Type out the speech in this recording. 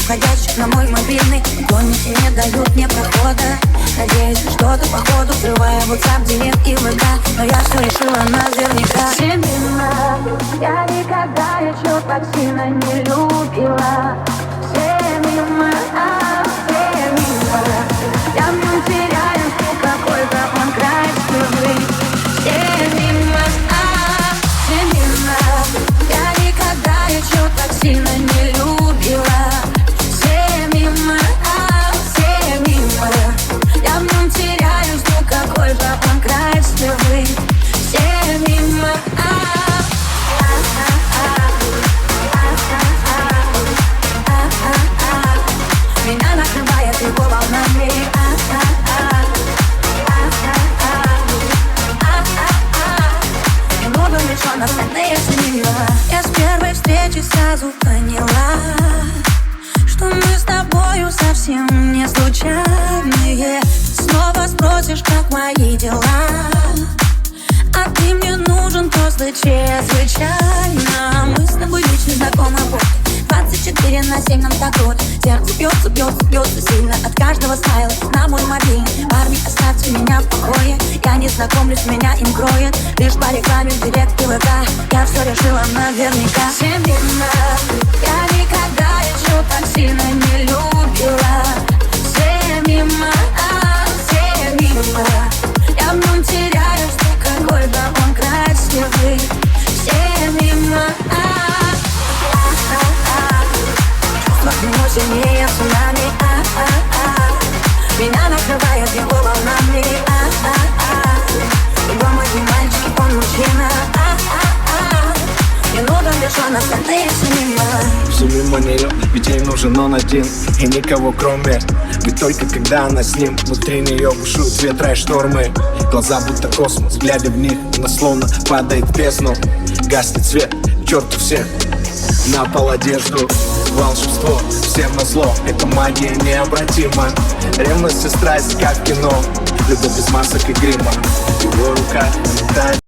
входящих на мой мобильный. Конники не дают мне прохода. Надеюсь, что-то походу скрывая WhatsApp, директ и ВК. Но я все решила наверняка. Семена, я никогда еще так сильно не любила. Все мимо, все мимо. Я в нем теряюсь, какой-то он красивый. Все мимо, все мимо. Я никогда еще так сильно не любила. Все мимо, все мимо. Я в нем теряюсь, какой же он красивый. Все мимо, меня накрывает его волнами. Немного мешан, остальные синего. Я с первой встречи сразу поняла, что мы с тобою совсем не случайные. Снова спросишь, как мои дела, а ты мне нужен просто чрезвычайно. Мы с тобой лично знакомы, 24/7 нам так вот. Сердце бьется, бьется, бьется сильно от каждого стайла на мой мобильный. Парни, оставьте меня в покое. Я не знакомлюсь, меня им кроет лишь по рекламе в директ и ВК. Я все решила наверняка. Семена, я никогда еще так сильно не любила. Все мимо, все мимо. Я в нем теряюсь, какой же он красивый. Все мимо, чувства сильнее цунами. Меня накрывает его волнами. Любой мой мальчик, он мужчина. Не нужен лишь он, остальные все мимо. Все мимо нее, ведь ей нужен он один и никого кроме. Ведь только когда она с ним, внутри нее бушуют ветра и штормы. Глаза будто космос, глядя в них, она словно падает в бездну. Гаснет свет, к черту всех, на пол одежду. Волшебство, всем назло, эта магия необратима. Ревность и страсть, как в кино, любовь без масок и грима. Его рука летает.